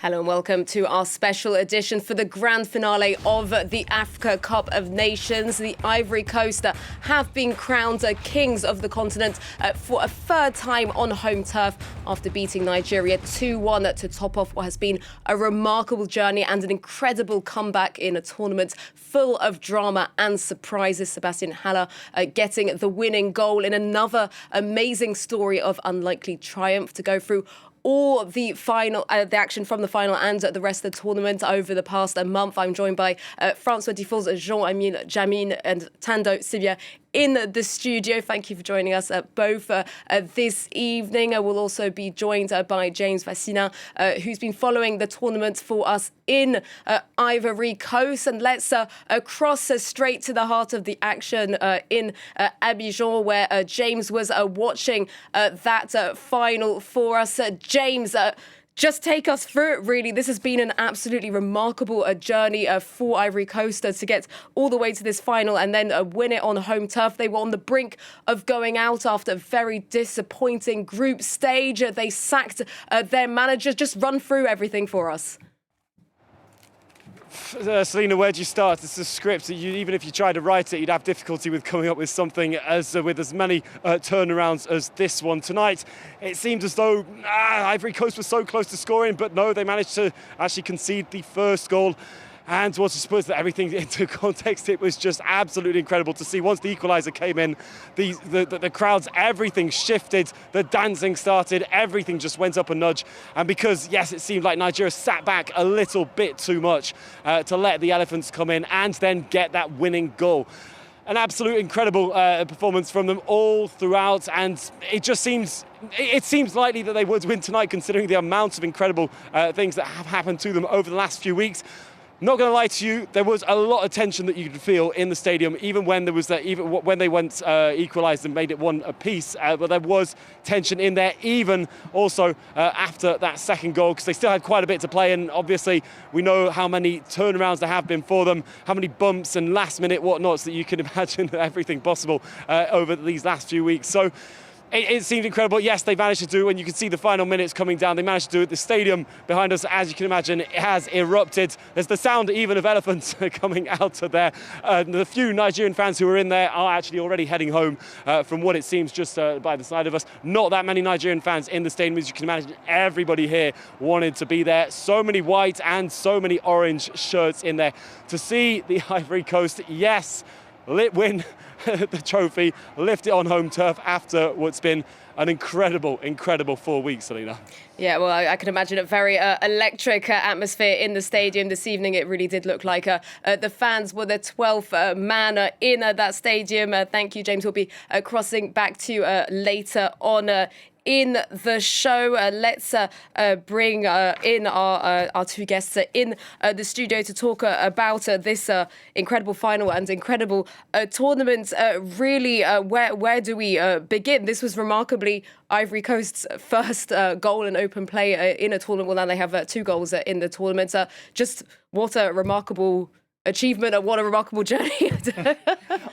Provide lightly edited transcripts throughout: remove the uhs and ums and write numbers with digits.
Hello and welcome to our special edition for the grand finale of the Africa Cup of Nations. The Ivory Coast have been crowned kings of the continent for a third time on home turf after beating Nigeria 2-1 to top off what has been a remarkable journey and an incredible comeback in a tournament full of drama and surprises. Sebastien Haller getting the winning goal in another amazing story of unlikely triumph. To go through all the the action from the final and the rest of the tournament over the past month, I'm joined by France 24's Jean-Emile Jammine and Thando Sibiya in the studio. Thank you for joining us both this evening. We'll also be joined by James Vassina, who's been following the tournament for us in Ivory Coast. And let's cross straight to the heart of the action in Abidjan, where James was watching that final for us. James, just take us through it, really. This has been an absolutely remarkable journey for Ivory Coast to get all the way to this final and then win it on home turf. They were on the brink of going out after a very disappointing group stage. They sacked their manager. Just run through everything for us. Selina, where do you start? It's a script that even if you tried to write it, you'd have difficulty with coming up with something with as many turnarounds as this one. Tonight, it seemed as though Ivory Coast was so close to scoring, but no, they managed to actually concede the first goal. And once you put everything into context, it was just absolutely incredible to see. Once the equaliser came in, the crowds, everything shifted, the dancing started, everything just went up a nudge. And because, yes, it seemed like Nigeria sat back a little bit too much to let the Elephants come in and then get that winning goal. An absolute incredible performance from them all throughout, and it seems likely that they would win tonight, considering the amount of incredible things that have happened to them over the last few weeks. Not going to lie to you, there was a lot of tension that you could feel in the stadium, even when there was even when they went equalised and made it one apiece. But there was tension in there, even also after that second goal, because they still had quite a bit to play. And obviously, we know how many turnarounds there have been for them, how many bumps and last-minute whatnots that you can imagine everything possible over these last few weeks. So it seemed incredible. Yes, they managed to do it, and you can see the final minutes coming down. They managed to do it. The stadium behind us, as you can imagine, it has erupted. There's the sound even of elephants coming out of there. The few Nigerian fans who are in there are actually already heading home from what it seems just by the side of us. Not that many Nigerian fans in the stadium, as you can imagine. Everybody here wanted to be there. So many white and so many orange shirts in there. To see the Ivory Coast, yes, win the trophy, lift it on home turf after what's been an incredible 4 weeks, Selina. Yeah, well, I can imagine a very electric atmosphere in the stadium this evening. It really did look like the fans were the 12th man in that stadium. Thank you, James. We'll be crossing back to you later on in the show. Let's bring in our two guests in the studio to talk about this incredible final and incredible tournament. Really, where do we begin? This was remarkably Ivory Coast's first goal in open play in a tournament. Well, now they have 2 goals in the tournament. Just what a remarkable achievement and what a remarkable journey.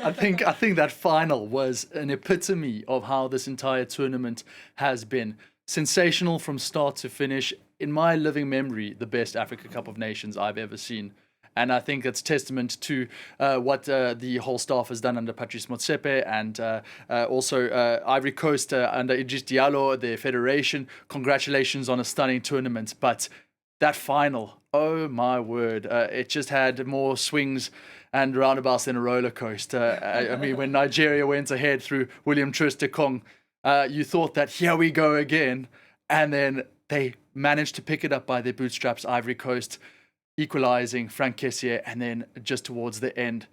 I think that final was an epitome of how this entire tournament has been. Sensational from start to finish. In my living memory, the best Africa Cup of Nations I've ever seen. And I think that's testament to what the whole staff has done under Patrice Motsepe and also Ivory Coast under Idriss Diallo, their federation. Congratulations on a stunning tournament. But that final, oh my word, it just had more swings and roundabouts than a roller coaster. I mean, when Nigeria went ahead through William Troost-Ekong, you thought that here we go again. And then they managed to pick it up by their bootstraps, Ivory Coast, equalising Frank Kessié, and then just towards the end,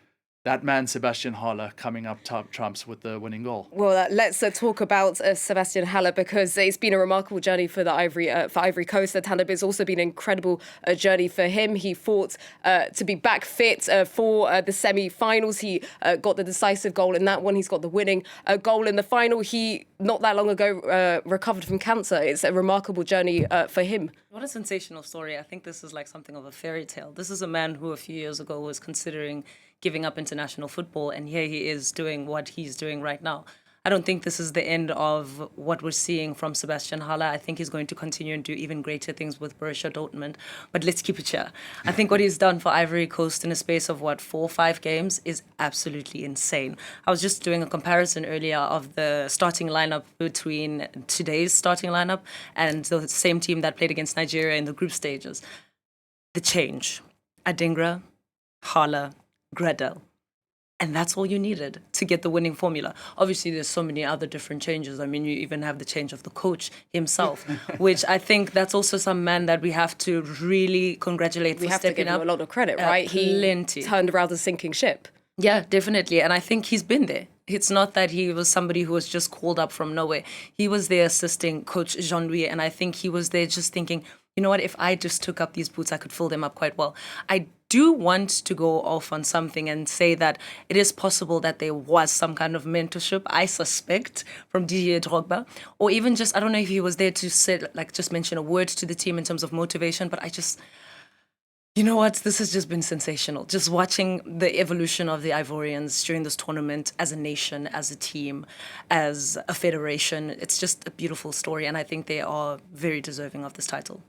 that man, Sebastien Haller, coming up trumps with the winning goal. Well, let's talk about Sebastien Haller, because it's been a remarkable journey for the Ivory Coast. Thando, it's also been an incredible journey for him. He fought to be back fit for the semi-finals. He got the decisive goal in that one. He's got the winning goal in the final. He, not that long ago, recovered from cancer. It's a remarkable journey for him. What a sensational story. I think this is like something of a fairy tale. This is a man who a few years ago was considering giving up international football, and here he is doing what he's doing right now. I don't think this is the end of what we're seeing from Sebastien Haller. I think he's going to continue and do even greater things with Borussia Dortmund. But let's keep it here. I think what he's done for Ivory Coast in a space of, 4 or 5 games is absolutely insane. I was just doing a comparison earlier of the starting lineup between today's starting lineup and the same team that played against Nigeria in the group stages. The change. Adingra, Haller, Gradel. And that's all you needed to get the winning formula. Obviously, there's so many other different changes. I mean, you even have the change of the coach himself, which I think that's also some man that we have to really congratulate for stepping up. We have to give him a lot of credit, right? Plenty. He turned around a sinking ship. Yeah, definitely. And I think he's been there. It's not that he was somebody who was just called up from nowhere. He was there assisting Coach Jean-Louis, and I think he was there just thinking, you know what, if I just took up these boots, I could fill them up quite well. I do want to go off on something and say that it is possible that there was some kind of mentorship, I suspect, from Didier Drogba, or even just, I don't know if he was there to say, just mention a word to the team in terms of motivation, but you know what? This has just been sensational. Just watching the evolution of the Ivorians during this tournament as a nation, as a team, as a federation. It's just a beautiful story, and I think they are very deserving of this title.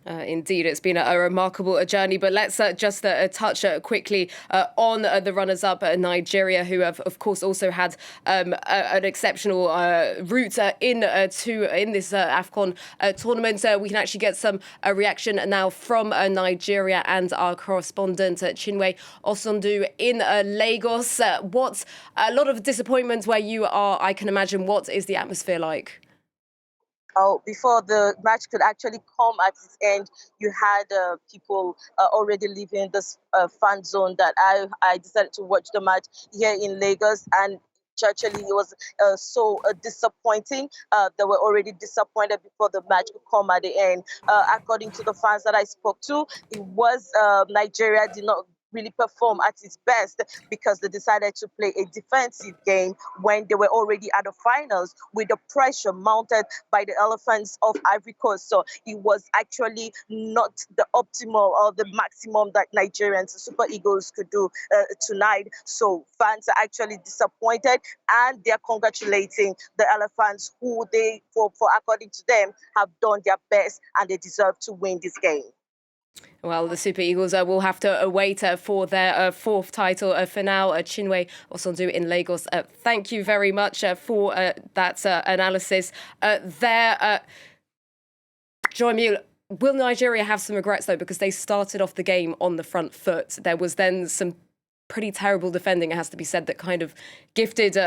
Indeed, it's been a remarkable journey, but let's just touch quickly on the runners-up, Nigeria, who have, of course, also had an exceptional route in this AFCON tournament. We can actually get some reaction now from Nigeria and our correspondent, Chinwe Ossondu in Lagos. What a lot of disappointment where you are, I can imagine. What is the atmosphere like? Before the match could actually come at its end, you had people already leaving this fan zone that I decided to watch the match here in Lagos, and actually it was so disappointing. They were already disappointed before the match could come at the end. According to the fans that I spoke to, it was Nigeria did not really perform at its best because they decided to play a defensive game when they were already at the finals with the pressure mounted by the Elephants of Ivory Coast. So it was actually not the optimal or the maximum that Nigerians, the Super Eagles, could do tonight. So fans are actually disappointed, and they're congratulating the Elephants, who they, for according to them, have done their best and they deserve to win this game. Well, the Super Eagles will have to wait for their fourth title. For now, Chinwe Ossondu in Lagos. Thank you very much for that analysis there. Jean-Emile, will Nigeria have some regrets, though, because they started off the game on the front foot? There was then some pretty terrible defending, it has to be said, that kind of gifted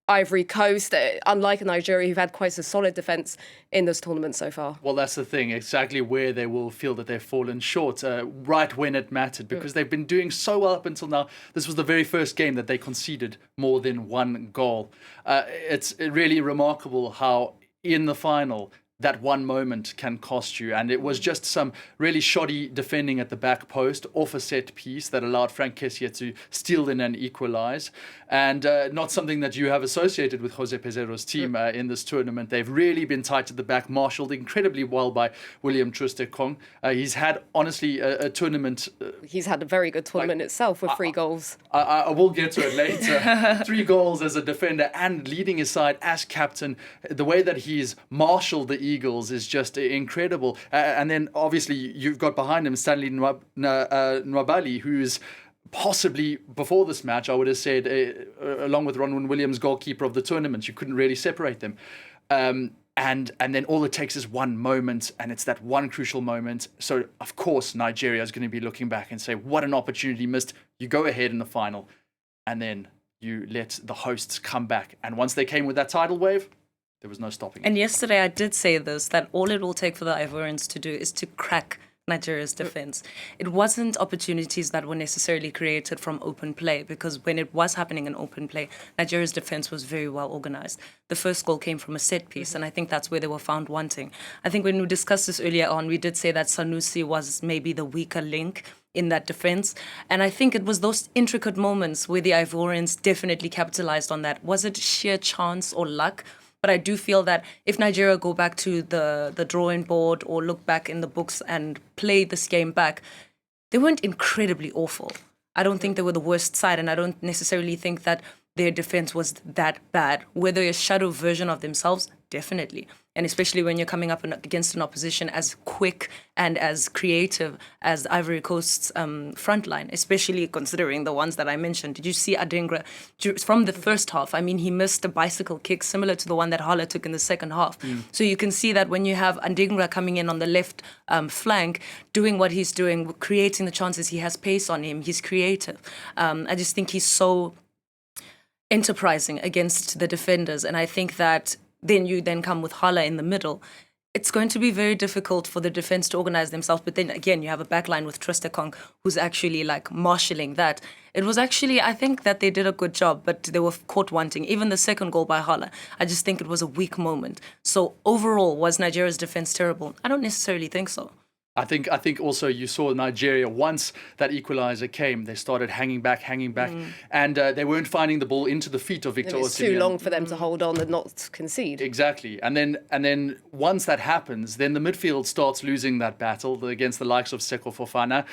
Ivory Coast, unlike Nigeria, who've had quite a solid defence in this tournament so far. Well, that's the thing, exactly where they will feel that they've fallen short, right when it mattered, because they've been doing so well up until now. This was the very first game that they conceded more than one goal. It's really remarkable how in the final that one moment can cost you. And it was just some really shoddy defending at the back post off a set piece that allowed Frank Kessie to steal in and equalise. And not something that you have associated with Jose Pesero's team in this tournament. They've really been tight at the back, marshalled incredibly well by William Troost-Ekong. He's had, honestly, a tournament. He's had a very good tournament itself with 3 goals. I will get to it later. 3 goals as a defender and leading his side as captain. The way that he's marshalled the Eagles is just incredible. And then, obviously, you've got behind him Stanley Nwabali, who's possibly, before this match, I would have said, along with Ronwen Williams, goalkeeper of the tournament. You couldn't really separate them. And then all it takes is one moment, and it's that one crucial moment. So, of course, Nigeria is going to be looking back and say, what an opportunity missed. You go ahead in the final, and then you let the hosts come back. And once they came with that tidal wave, there was no stopping it. And yesterday I did say this, that all it will take for the Ivorians to do is to crack Nigeria's defense. It wasn't opportunities that were necessarily created from open play, because when it was happening in open play, Nigeria's defense was very well organized. The first goal came from a set piece, and I think that's where they were found wanting. I think when we discussed this earlier on, we did say that Sanusi was maybe the weaker link in that defense. And I think it was those intricate moments where the Ivorians definitely capitalized on that. Was it sheer chance or luck? But I do feel that if Nigeria go back to the drawing board or look back in the books and play this game back, they weren't incredibly awful. I don't think they were the worst side, and I don't necessarily think that their defense was that bad. Were they a shadow version of themselves? Definitely. And especially when you're coming up against an opposition as quick and as creative as Ivory Coast's front line, especially considering the ones that I mentioned. Did you see Adingra from the first half? I mean, he missed a bicycle kick similar to the one that Haller took in the second half. So you can see that when you have Adingra coming in on the left flank, doing what he's doing, creating the chances, he has pace on him, he's creative. I just think he's so enterprising against the defenders. And I think that then you come with Haller in the middle. It's going to be very difficult for the defense to organize themselves. But then again, you have a backline with Tristakong who's actually like marshalling that. It was actually, I think that they did a good job, but they were caught wanting. Even the second goal by Haller, I just think it was a weak moment. So overall, was Nigeria's defense terrible? I don't necessarily think so. I think also you saw Nigeria, once that equalizer came, they started hanging back, and they weren't finding the ball into the feet of Victor Osimhen. It's too long for them to hold on and not concede. Exactly. And then once that happens, then the midfield starts losing that battle against the likes of Seko Fofana,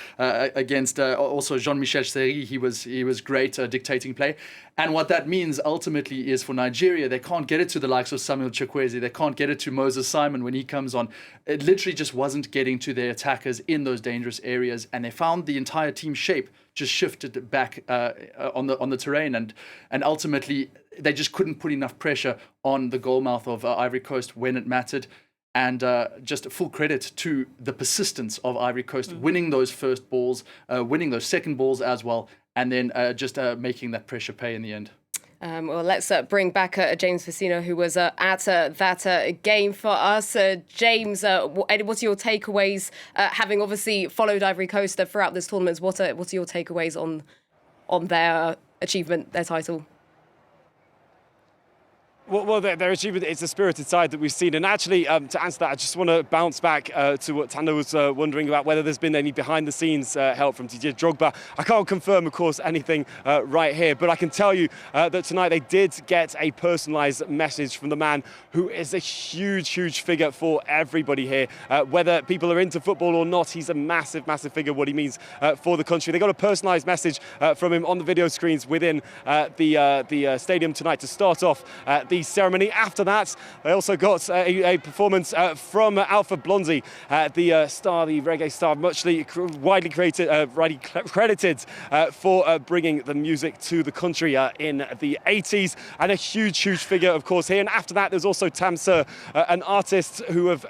against also Jean-Michel Seri. He was great dictating play. And what that means ultimately is for Nigeria, they can't get it to the likes of Samuel Chukwueze. They can't get it to Moses Simon when he comes on. It literally just wasn't getting to their attackers in those dangerous areas. And they found the entire team shape just shifted back on the terrain. And ultimately, they just couldn't put enough pressure on the goalmouth of Ivory Coast when it mattered. And just full credit to the persistence of Ivory Coast, winning those first balls, winning those second balls as well, and then just making that pressure pay in the end. Well, let's bring back James Facino, who was at that game for us. James, what's your takeaways, having obviously followed Ivory Coast throughout this tournament? What are your takeaways on their achievement, their title? Well, their achievement is a spirited side that we've seen. And actually, to answer that, I just want to bounce back to what Thando was wondering about, whether there's been any behind-the-scenes help from Didier Drogba. I can't confirm, of course, anything right here, but I can tell you that tonight they did get a personalised message from the man who is a huge, huge figure for everybody here. Whether people are into football or not, he's a massive, massive figure, what he means for the country. They got a personalised message from him on the video screens within the stadium tonight to start off the ceremony. After that, they also got a performance from Alpha Blondy, the reggae star, widely credited for bringing the music to the country in the 80s, and a huge, huge figure, of course, here. And after that, there's also Tamsir, an artist who have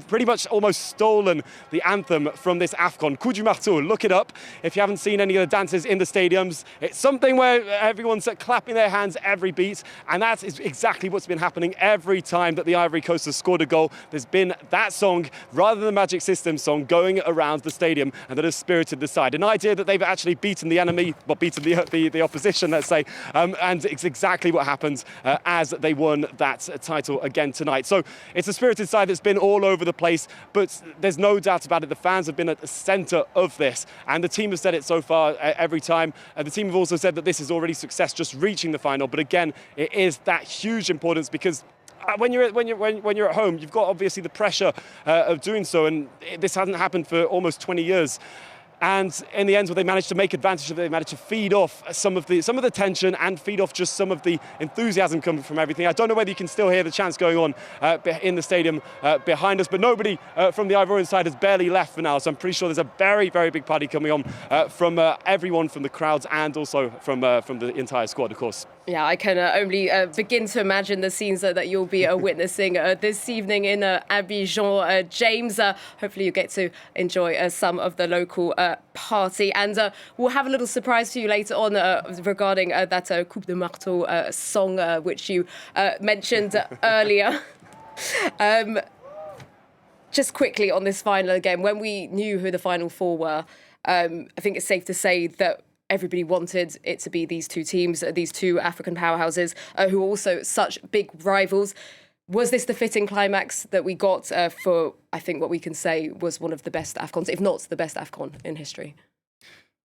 pretty much almost stolen the anthem from this AFCON. Kuju Martou, look it up if you haven't seen any of the dances in the stadiums. It's something where everyone's clapping their hands every beat, and that is exactly what's been happening every time that the Ivory Coast has scored a goal. There's been that song, rather than the Magic System song, going around the stadium, and that has spirited the side. An idea that they've actually beaten the enemy, well, beaten the opposition, let's say, and it's exactly what happened as they won that title again tonight. So it's a spirited side that's been all over the place, but there's no doubt about it, the fans have been at the centre of this, and the team has said it so far every time. The team have also said that this is already success, just reaching the final, but again, it is that huge importance, because when you're at home, you've got obviously the pressure of doing so, and this hasn't happened for almost 20 years. And in the end, they managed to make advantage of it. They managed to feed off some of the tension and feed off just some of the enthusiasm coming from everything. I don't know whether you can still hear the chants going on in the stadium behind us, but nobody from the Ivorian side has barely left for now. So I'm pretty sure there's a very, very big party coming on from everyone, from the crowds and also from the entire squad, of course. Yeah, I can only begin to imagine the scenes that you'll be witnessing this evening in Abidjan. James, hopefully you get to enjoy some of the local party, and we'll have a little surprise for you later on regarding that Coupe de Marteau song which you mentioned earlier. Just quickly on this final again, when we knew who the final four were, I think it's safe to say that everybody wanted it to be these two teams, these two African powerhouses who are also such big rivals. Was this the fitting climax that we got for, I think, what we can say was one of the best AFCONs, if not the best AFCON in history?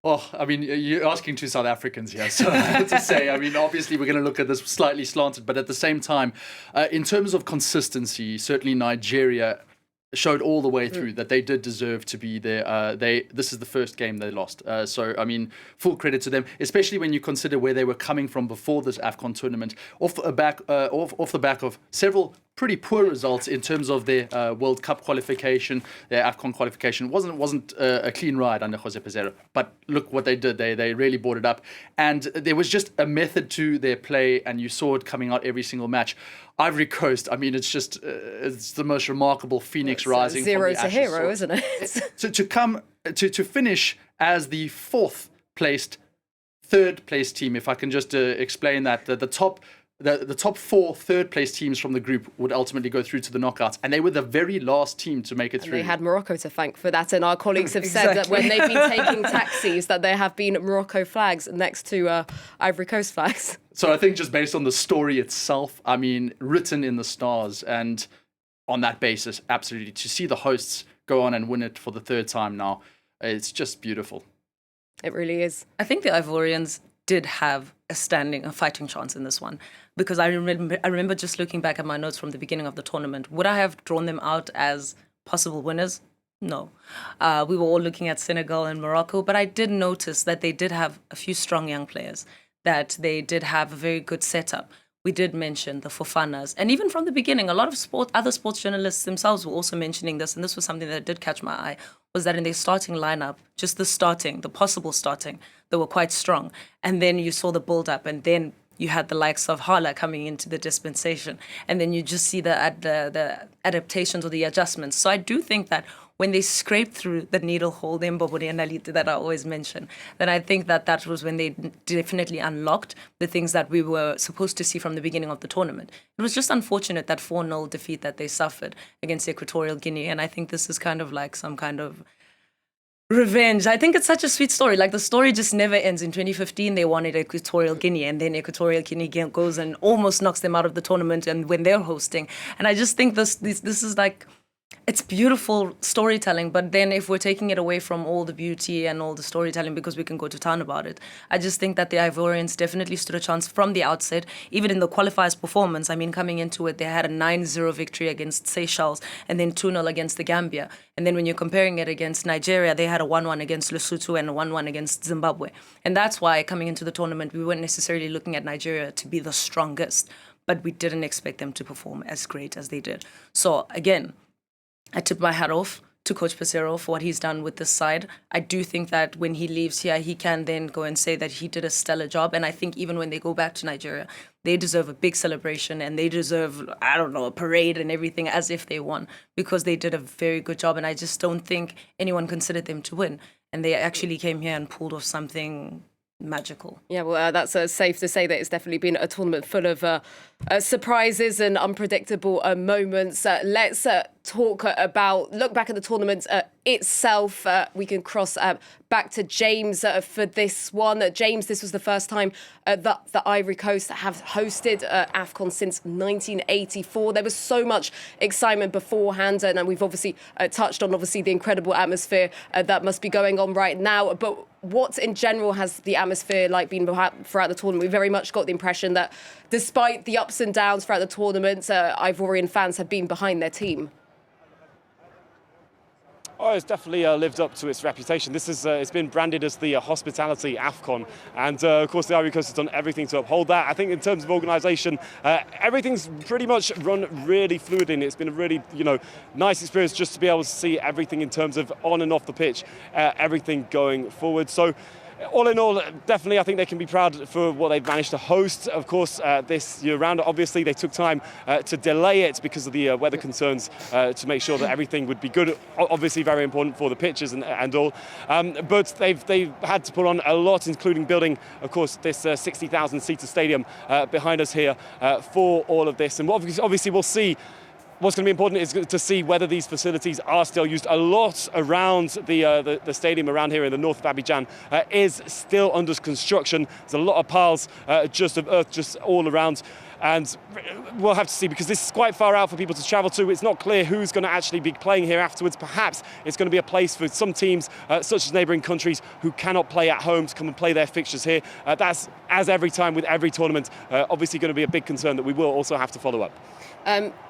Well, I mean, you're asking two South Africans here, so I have to say, I mean, obviously we're going to look at this slightly slanted, but at the same time, in terms of consistency, certainly Nigeria showed all the way through that they did deserve to be there. This is the first game they lost. So, I mean, full credit to them, especially when you consider where they were coming from before this AFCON tournament, off the back of several pretty poor results in terms of their World Cup qualification, their AFCON qualification. Wasn't a clean ride under Jose Peseiro. But look what they did. They really brought it up. And there was just a method to their play, and you saw it coming out every single match. Ivory Coast, I mean, it's just it's the most remarkable phoenix rising zero from the to ashes. hero, isn't it? So to finish as the third place team, if I can just explain that, the top 4 third place teams from the group would ultimately go through to the knockouts, and they were the very last team to make it through. They had Morocco to thank for that, and our colleagues have said that when they've been taking taxis, that there have been Morocco flags next to Ivory Coast flags. So I think just based on the story itself, I mean, written in the stars, and on that basis, absolutely, to see the hosts go on and win it for the third time now, it's just beautiful. It really is. I think the Ivorians did have a fighting chance in this one, because I remember just looking back at my notes from the beginning of the tournament. Would I have drawn them out as possible winners? No. We were all looking at Senegal and Morocco, but I did notice that they did have a few strong young players, that they did have a very good setup. We did mention the Fofanas, and even from the beginning, a lot of other sports journalists themselves were also mentioning this, and this was something that did catch my eye, was that in their starting lineup, just the possible starting, they were quite strong. And then you saw the build-up, and then you had the likes of Haller coming into the dispensation, and then you just see the adaptations or the adjustments. So I do think that when they scraped through the needle hole, the Mbobori and Alite that I always mention, then I think that was when they definitely unlocked the things that we were supposed to see from the beginning of the tournament. It was just unfortunate, that 4-0 defeat that they suffered against Equatorial Guinea, and I think this is kind of like some kind of revenge. I think it's such a sweet story. Like, the story just never ends. In 2015, they wanted Equatorial Guinea, and then Equatorial Guinea goes and almost knocks them out of the tournament, and when they're hosting. And I just think this is like, it's beautiful storytelling, but then if we're taking it away from all the beauty and all the storytelling, because we can go to town about it, I just think that the Ivorians definitely stood a chance from the outset, even in the qualifiers performance. I mean, coming into it, they had a 9-0 victory against Seychelles, and then 2-0 against the Gambia. And then when you're comparing it against Nigeria, they had a 1-1 against Lesotho and a 1-1 against Zimbabwe. And that's why, coming into the tournament, we weren't necessarily looking at Nigeria to be the strongest, but we didn't expect them to perform as great as they did. So again, I tip my hat off to Coach Peseiro for what he's done with this side. I do think that when he leaves here, he can then go and say that he did a stellar job. And I think even when they go back to Nigeria, they deserve a big celebration, and they deserve, I don't know, a parade and everything as if they won, because they did a very good job. And I just don't think anyone considered them to win. And they actually came here and pulled off something magical. Yeah, well, that's safe to say that it's definitely been a tournament full of surprises and unpredictable moments. Let's look back at the tournament itself. We can cross back to James for this one. James, this was the first time that the Ivory Coast have hosted AFCON since 1984. There was so much excitement beforehand, and we've obviously touched on the incredible atmosphere that must be going on right now. But what in general has the atmosphere been throughout the tournament? We very much got the impression that despite the ups and downs throughout the tournament, Ivorian fans have been behind their team. Oh, it's definitely lived up to its reputation. This is it's been branded as the hospitality AFCON, and of course the Ivory Coast has done everything to uphold that. I think in terms of organisation, everything's pretty much run really fluidly, and it's been a really nice experience just to be able to see everything in terms of on and off the pitch, everything going forward. So, all in all, definitely I think they can be proud for what they've managed to host, of course, this year round. Obviously, they took time to delay it because of the weather concerns to make sure that everything would be good. Obviously, very important for the pitches and all. But they've had to put on a lot, including building, of course, this 60,000-seater stadium behind us here for all of this. And obviously, we'll see. What's going to be important is to see whether these facilities are still used. A lot around the stadium around here in the north of Abidjan is still under construction. There's a lot of piles just of earth just all around. And we'll have to see, because this is quite far out for people to travel to. It's not clear who's going to actually be playing here afterwards. Perhaps it's going to be a place for some teams, such as neighbouring countries, who cannot play at home to come and play their fixtures here. That's, as every time with every tournament, obviously going to be a big concern that we will also have to follow up.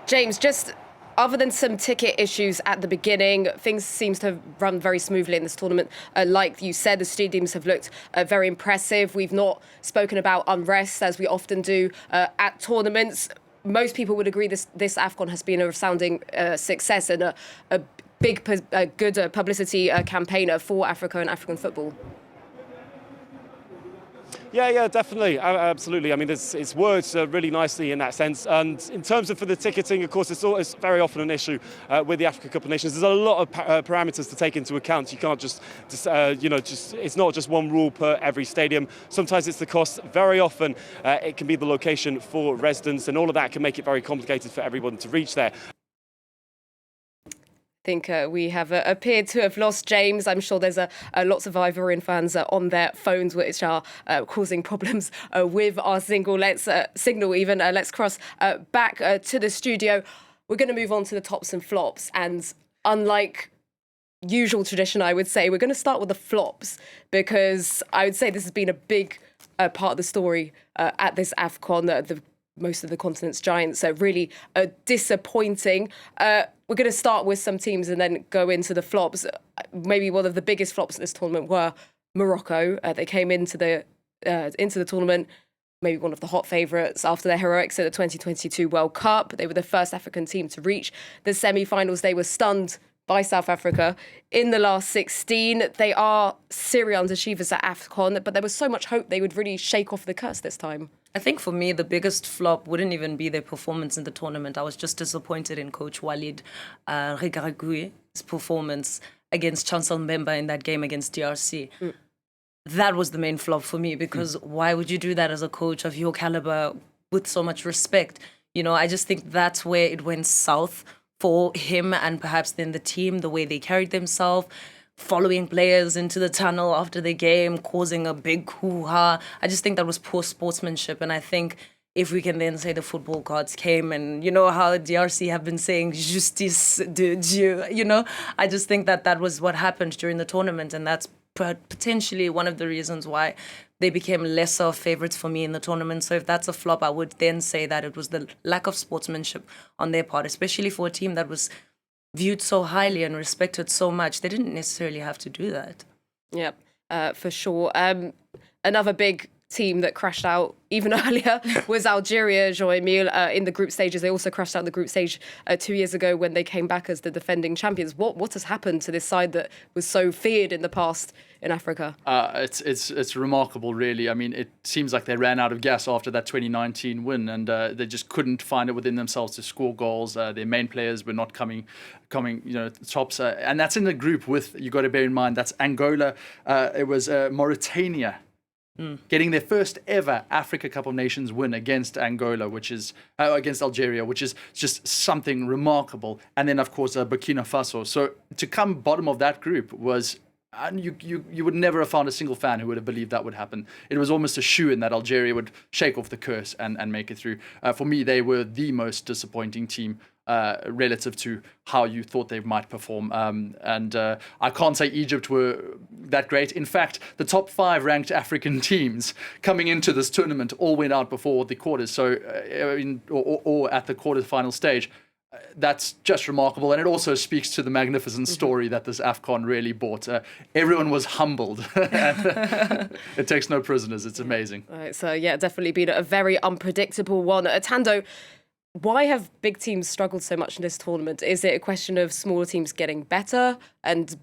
James, just other than some ticket issues at the beginning, things seem to have run very smoothly in this tournament. Like you said, the stadiums have looked very impressive. We've not spoken about unrest as we often do at tournaments. Most people would agree this AFCON has been a resounding success and a good publicity campaign for Africa and African football. Yeah, definitely, absolutely. I mean, it's worked really nicely in that sense. And in terms of for the ticketing, of course, it's very often an issue with the Africa Cup of Nations. There's a lot of parameters to take into account. You can't just it's not just one rule per every stadium. Sometimes it's the cost. Very often it can be the location for residents, and all of that can make it very complicated for everyone to reach there. I think we have appeared to have lost James. I'm sure there's lots of Ivorian fans on their phones which are causing problems with our signal. Let's cross back to the studio. We're going to move on to the tops and flops. And unlike usual tradition, I would say, we're going to start with the flops, because I would say this has been a big part of the story at this AFCON. Most of the continent's giants are really disappointing. We're going to start with some teams and then go into the flops. Maybe one of the biggest flops in this tournament were Morocco. They came into the tournament, maybe one of the hot favourites after their heroics at the 2022 World Cup. They were the first African team to reach the semi-finals. They were stunned by South Africa in the last 16. They are serial underachievers at AFCON, but there was so much hope they would really shake off the curse this time. I think for me, the biggest flop wouldn't even be their performance in the tournament. I was just disappointed in Coach Walid Regragui's performance against Chancel Mbemba in that game against DRC. That was the main flop for me, because why would you do that as a coach of your caliber with so much respect? You know, I just think that's where it went south for him and perhaps then the team, the way they carried themselves, following players into the tunnel after the game, causing a big hoo-ha. I just think that was poor sportsmanship. And I think if we can then say the football gods came, and you know how DRC have been saying justice de Dieu, you know, I just think that was what happened during the tournament. And that's potentially one of the reasons why they became lesser favorites for me in the tournament. So if that's a flop, I would then say that it was the lack of sportsmanship on their part, especially for a team that was viewed so highly and respected so much. They didn't necessarily have to do that. Yep, for sure. Another big team that crashed out even earlier was Algeria, Jean-Emile, in the group stages. They also crashed out the group stage 2 years ago when they came back as the defending champions. What has happened to this side that was so feared in the past in Africa? It's remarkable, really. I mean, it seems like they ran out of gas after that 2019 win, and they just couldn't find it within themselves to score goals. Their main players were not coming, tops, and that's in the group with, you got to bear in mind, that's Angola. It was Mauritania. Getting their first ever Africa Cup of Nations win against Angola, which is against Algeria, which is just something remarkable. And then, of course, Burkina Faso. So to come bottom of that group was, and you would never have found a single fan who would have believed that would happen. It was almost a shoo-in that Algeria would shake off the curse and make it through. For me, they were the most disappointing team relative to how you thought they might perform. And I can't say Egypt were that great. In fact, the top 5 ranked African teams coming into this tournament all went out before the quarters, so or at the quarterfinal stage. That's just remarkable, and it also speaks to the magnificent story that this AFCON really brought. Everyone was humbled, and it takes no prisoners. It's amazing. Right, so yeah, definitely been a very unpredictable one. Thando, why have big teams struggled so much in this tournament? Is it a question of smaller teams getting better and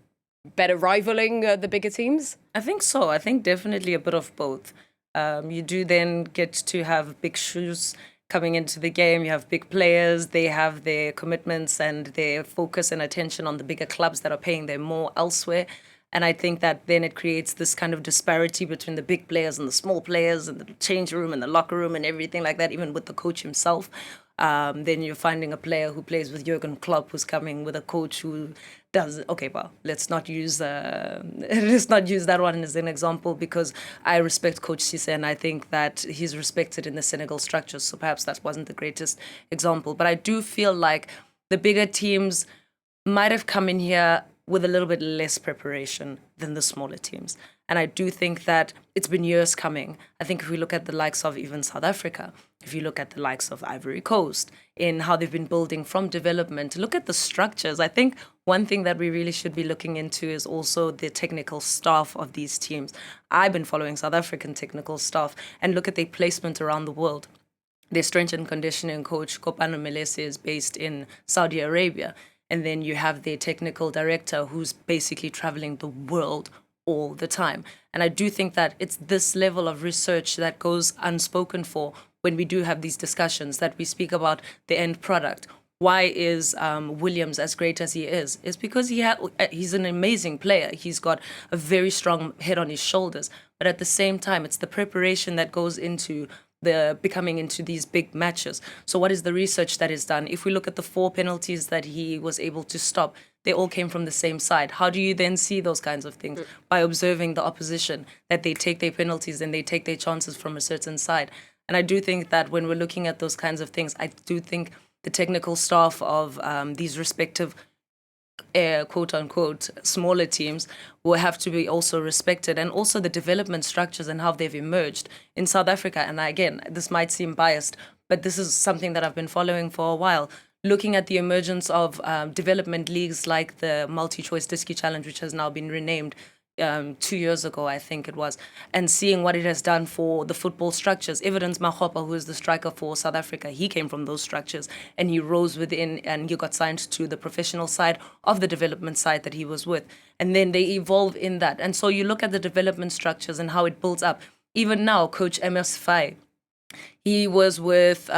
better rivaling the bigger teams? I think so. I think definitely a bit of both. You do then get to have big shoes coming into the game. You have big players. They have their commitments and their focus and attention on the bigger clubs that are paying them more elsewhere. And I think that then it creates this kind of disparity between the big players and the small players and the change room and the locker room and everything like that, even with the coach himself. Then you're finding a player who plays with Jurgen Klopp who's coming with a coach who does, okay, well, let's not use that one as an example, because I respect Coach Cisse and I think that he's respected in the Senegal structure. So perhaps that wasn't the greatest example. But I do feel like the bigger teams might have come in here with a little bit less preparation than the smaller teams. And I do think that it's been years coming. I think if we look at the likes of even South Africa, if you look at the likes of Ivory Coast, in how they've been building from development, look at the structures. I think one thing that we really should be looking into is also the technical staff of these teams. I've been following South African technical staff and look at their placement around the world. Their strength and conditioning coach, Kopano Melese, is based in Saudi Arabia. And then you have their technical director who's basically traveling the world all the time. And I do think that it's this level of research that goes unspoken for when we do have these discussions, that we speak about the end product. Why is Williams as great as he is? It's because he's an amazing player. He's got a very strong head on his shoulders. But at the same time, it's the preparation that goes into the becoming into these big matches. So what is the research that is done? If we look at the 4 penalties that he was able to stop, they all came from the same side. How do you then see those kinds of things? By observing the opposition, that they take their penalties and they take their chances from a certain side. And I do think that when we're looking at those kinds of things, I do think the technical staff of these respective quote unquote smaller teams will have to be also respected, and also the development structures and how they've emerged in South Africa. And again, this might seem biased, but this is something that I've been following for a while. Looking at the emergence of development leagues like the Multi-Choice Diski Challenge, which has now been renamed 2 years ago, I think it was, and seeing what it has done for the football structures. Evidence Makgopa, who is the striker for South Africa, he came from those structures and he rose within and he got signed to the professional side of the development side that he was with. And then they evolve in that. And so you look at the development structures and how it builds up. Even now, Coach Ms. Faye, he was with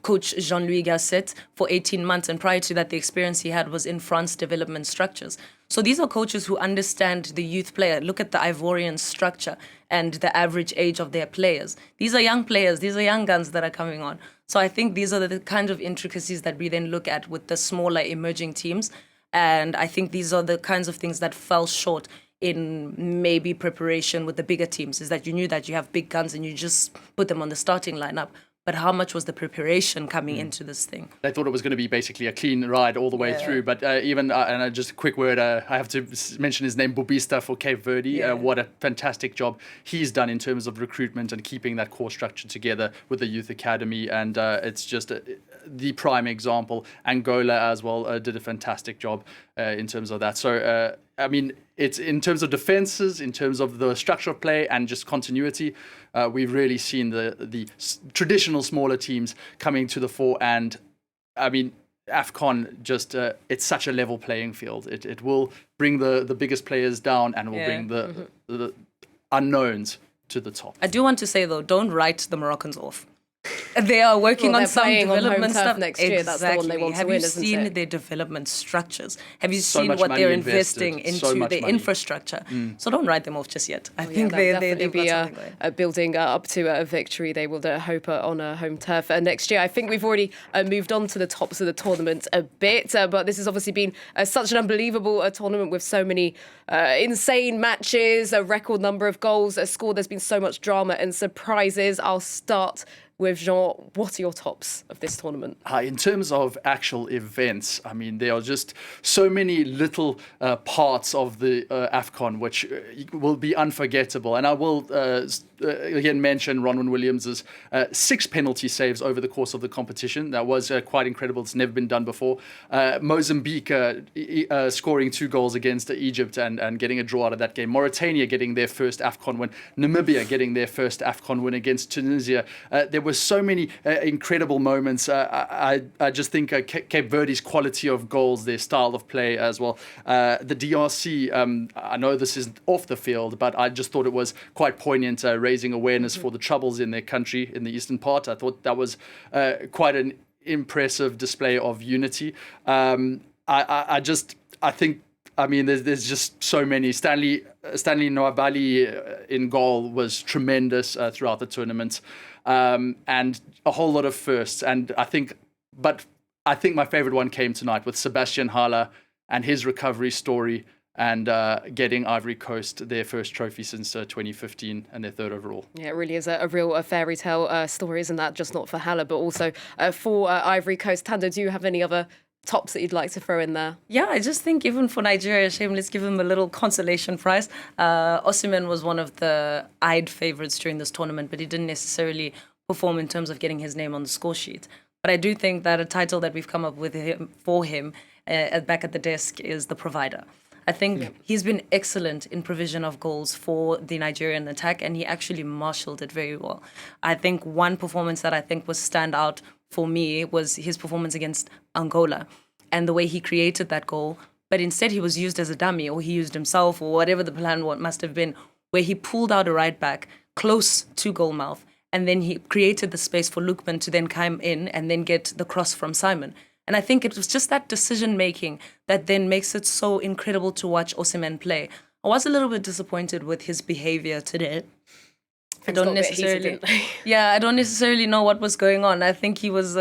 Coach Jean-Louis Gasset for 18 months. And prior to that, the experience he had was in France development structures. So these are coaches who understand the youth player. Look at the Ivorian structure and the average age of their players. These are young players. These are young guns that are coming on. So I think these are the kind of intricacies that we then look at with the smaller emerging teams. And I think these are the kinds of things that fell short in maybe preparation with the bigger teams, is that you knew that you have big guns and you just put them on the starting lineup. But how much was the preparation coming into this thing? They thought it was going to be basically a clean ride all the way through. But just a quick word, I have to mention his name, Bubista for Cape Verde. What a fantastic job he's done in terms of recruitment and keeping that core structure together with the youth academy. And it's just the prime example. Angola as well did a fantastic job in terms of that. So, I mean, it's in terms of defenses, in terms of the structure of play and just continuity, we've really seen the traditional smaller teams coming to the fore. And I mean, AFCON just, it's such a level playing field. It will bring the biggest players down and will bring the unknowns to the top. I do want to say, though, don't write the Moroccans off. They are working on some development stuff next year. That's the one they want to win, isn't it? Have you seen their development structures? Have you So seen much what money they're invested, investing so into much their money. infrastructure? So don't write them off just yet. I think they'll they've definitely got something be going. building up to a victory. They will hope on a home turf next year. I think we've already moved on to the tops of the tournament a bit, but this has obviously been such an unbelievable tournament with so many insane matches, a record number of goals scored. There's been so much drama and surprises. I'll start with Jean. What are your tops of this tournament? In terms of actual events, I mean, there are just so many little parts of the AFCON which will be unforgettable. And I will again mention Ronwen Williams' 6 penalty saves over the course of the competition. That was quite incredible. It's never been done before. Mozambique scoring 2 goals against Egypt and getting a draw out of that game. Mauritania getting their first AFCON win. Namibia getting their first AFCON win against Tunisia. There were so many incredible moments. I just think Cape Verde's quality of goals, their style of play as well. The DRC, I know this is off the field, but I just thought it was quite poignant, raising awareness for the troubles in their country in the eastern part. I thought that was quite an impressive display of unity. I think, I mean, there's just so many. Stanley Nwabali in goal was tremendous throughout the tournament, and a whole lot of firsts. And I think my favorite one came tonight with Sebastien Haller and his recovery story and getting Ivory Coast their first trophy since 2015 and their 3rd overall. Yeah, it really is a real fairy tale story, isn't that? Just not for Haller, but also for Ivory Coast. Thando, do you have any other tops that you'd like to throw in there? Yeah, I just think even for Nigeria, Shame, let's give them a little consolation prize. Osimhen was one of the eyed favourites during this tournament, but he didn't necessarily perform in terms of getting his name on the score sheet. But I do think that a title that we've come up with for him back at the desk is the provider. I think he's been excellent in provision of goals for the Nigerian attack, and he actually marshaled it very well. I think one performance that I think was stand out for me was his performance against Angola and the way he created that goal. But instead, he was used as a dummy, or he used himself, or whatever the plan must have been, where he pulled out a right back close to goal mouth, and then he created the space for Lookman to then come in and then get the cross from Simon. And I think it was just that decision-making that then makes it so incredible to watch Osimhen play. I was a little bit disappointed with his behavior today. I don't necessarily know what was going on. I think he was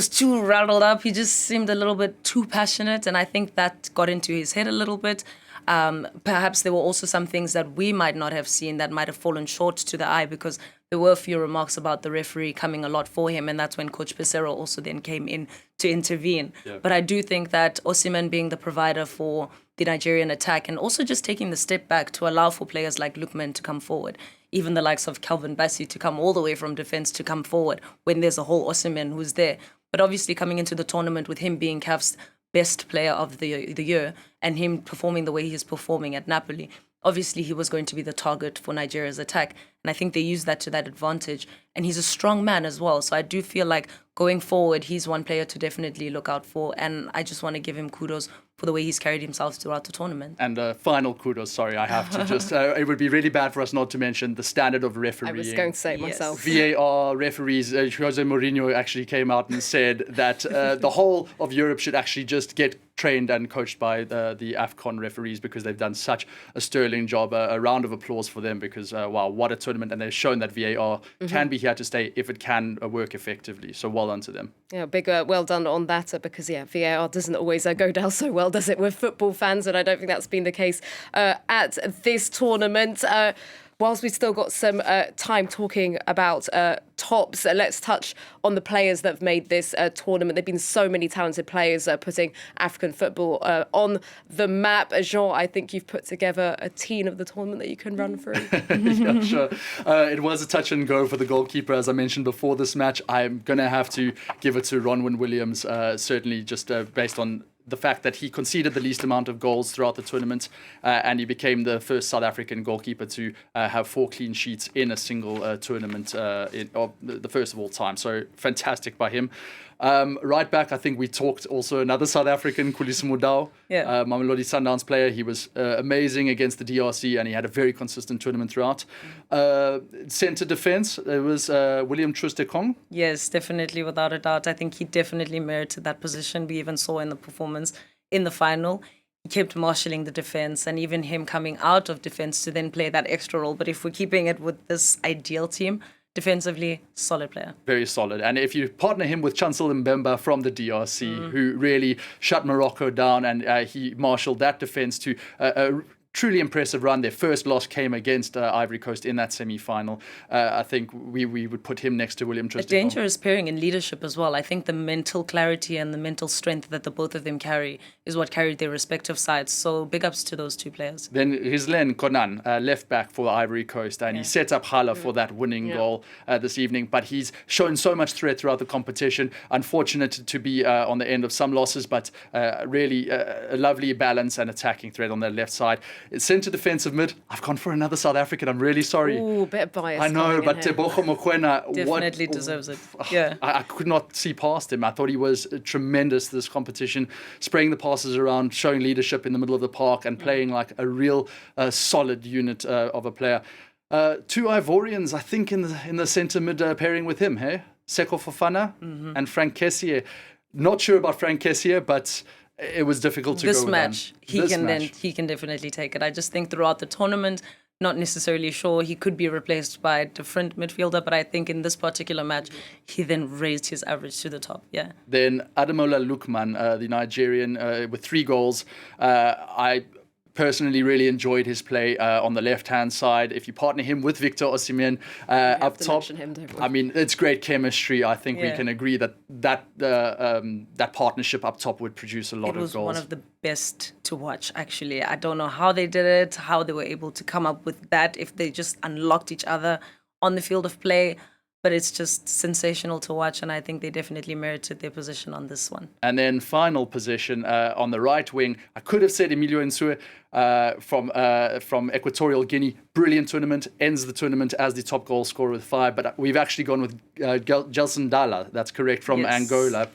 too rattled up. He just seemed a little bit too passionate, and I think that got into his head a little bit. Perhaps there were also some things that we might not have seen that might have fallen short to the eye, because there were a few remarks about the referee coming a lot for him, and that's when Coach Pesero also then came in to intervene. Yeah. But I do think that Osimhen being the provider for the Nigerian attack, and also just taking the step back to allow for players like Lookman to come forward, even the likes of Calvin Bassey to come all the way from defence to come forward when there's a whole Osimhen who's there. But obviously coming into the tournament with him being CAF's best player of the year and him performing the way he's performing at Napoli, obviously he was going to be the target for Nigeria's attack. And I think they used that to that advantage. And he's a strong man as well. So I do feel like going forward, he's one player to definitely look out for. And I just want to give him kudos for the way he's carried himself throughout the tournament. And final kudos, sorry, I have to just, it would be really bad for us not to mention the standard of refereeing. I was going to say it myself. VAR referees, Jose Mourinho actually came out and said that the whole of Europe should actually just get trained and coached by the AFCON referees, because they've done such a sterling job. A round of applause for them, because, wow, what a tournament. And they've shown that VAR can be here to stay if it can work effectively. So well done to them. Yeah, big well done on that, because, VAR doesn't always go down so well, does it, with football fans? And I don't think that's been the case at this tournament. Whilst we've still got some time talking about tops, let's touch on the players that have made this tournament. There have been so many talented players putting African football on the map. Jean, I think you've put together a team of the tournament that you can run through. Yeah, sure. It was a touch and go for the goalkeeper, as I mentioned before this match. I'm going to have to give it to Ronwen Williams, certainly just based on the fact that he conceded the least amount of goals throughout the tournament, and he became the first South African goalkeeper to have 4 clean sheets in a single tournament, the first of all time. So fantastic by him. Right back, I think we talked also another South African, Khulisi Mudau, Mamelodi Sundowns player. He was amazing against the DRC, and he had a very consistent tournament throughout. Centre defence, it was William Troost-Ekong. Yes, definitely, without a doubt. I think he definitely merited that position. We even saw in the performance in the final. He kept marshalling the defence, and even him coming out of defence to then play that extra role. But if we're keeping it with this ideal team, defensively, solid player. Very solid. And if you partner him with Chancel Mbemba from the DRC, who really shut Morocco down, and he marshaled that defence to a truly impressive run. Their first loss came against Ivory Coast in that semi-final. I think we would put him next to William Troost-Ekong. A dangerous pairing in leadership as well. I think the mental clarity and the mental strength that the both of them carry is what carried their respective sides. So big ups to those two players. Then Rizlen Konan, left back for Ivory Coast, and he set up Haller for that winning goal this evening. But he's shown so much threat throughout the competition. Unfortunate to be on the end of some losses, but really a lovely balance and attacking threat on the left side. Centre defensive mid, I've gone for another South African. I'm really sorry. Ooh, bit of bias. I know, but Tebogo Mokoena definitely deserves it. Yeah, I could not see past him. I thought he was tremendous this competition, spraying the passes around, showing leadership in the middle of the park, and playing like a real solid unit of a player. 2 Ivorians, I think, in the centre mid pairing with him. Hey, Seko Fofana and Frank Kessié. Not sure about Frank Kessié, but it was difficult to this go match. He can definitely take it. I just think throughout the tournament, not necessarily sure he could be replaced by a different midfielder, but I think in this particular match, he then raised his average to the top. Yeah. Then Ademola Lookman, the Nigerian, with 3 goals. I personally really enjoyed his play on the left-hand side. If you partner him with Victor Osimhen up top, I mean, it's great chemistry. I think we can agree that partnership up top would produce a lot of goals. It was one of the best to watch, actually. I don't know how they did it, how they were able to come up with that, if they just unlocked each other on the field of play. But it's just sensational to watch, and I think they definitely merited their position on this one. And then final position on the right wing, I could have said Emilio Nsue from Equatorial Guinea. Brilliant tournament, ends the tournament as the top goal scorer with 5. But we've actually gone with Gelson Dalla, that's correct, from Angola.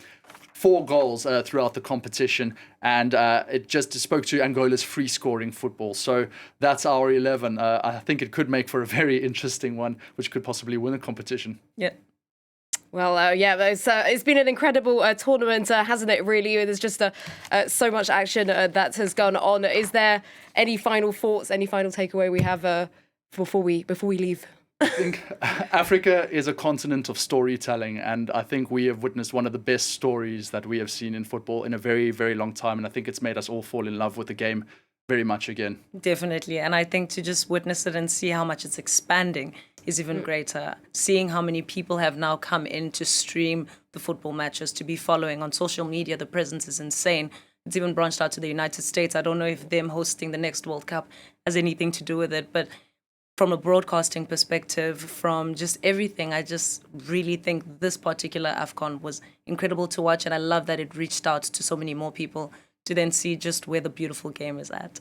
4 goals throughout the competition, and it just spoke to Angola's free scoring football. So that's our 11. I think it could make for a very interesting one, which could possibly win a competition. Yeah. Well, it's been an incredible tournament, hasn't it, really? There's just so much action that has gone on. Is there any final thoughts, any final takeaway we have before we leave? I think Africa is a continent of storytelling, and I think we have witnessed one of the best stories that we have seen in football in a very, very long time, and I think it's made us all fall in love with the game very much again. Definitely, and I think to just witness it and see how much it's expanding is even greater. Seeing how many people have now come in to stream the football matches, to be following on social media, the presence is insane. It's even branched out to the United States. I don't know if them hosting the next World Cup has anything to do with it, but from a broadcasting perspective, from just everything, I just really think this particular AFCON was incredible to watch, and I love that it reached out to so many more people to then see just where the beautiful game is at.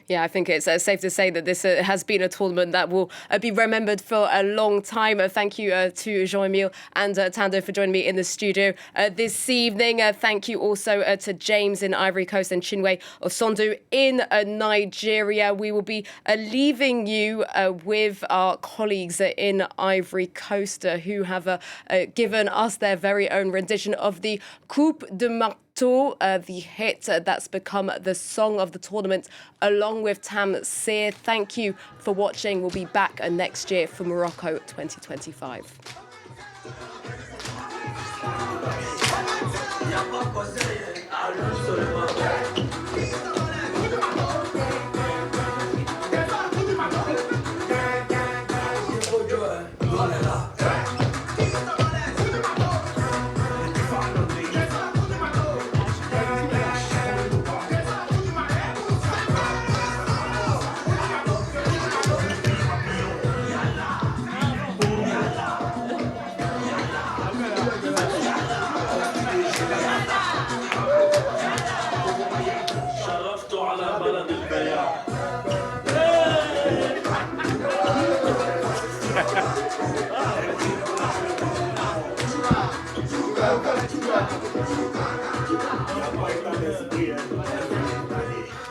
Yeah, I think it's safe to say that this has been a tournament that will be remembered for a long time. Thank you to Jean-Emile and Thando for joining me in the studio this evening. Thank you also to James in Ivory Coast and Chinwe Ossondu in Nigeria. We will be leaving you with our colleagues in Ivory Coast who have given us their very own rendition of the Coupe de Marteau, the hit that's become the song of the tournament, along with Tam Seer. Thank you for watching. We'll be back next year for Morocco 2025.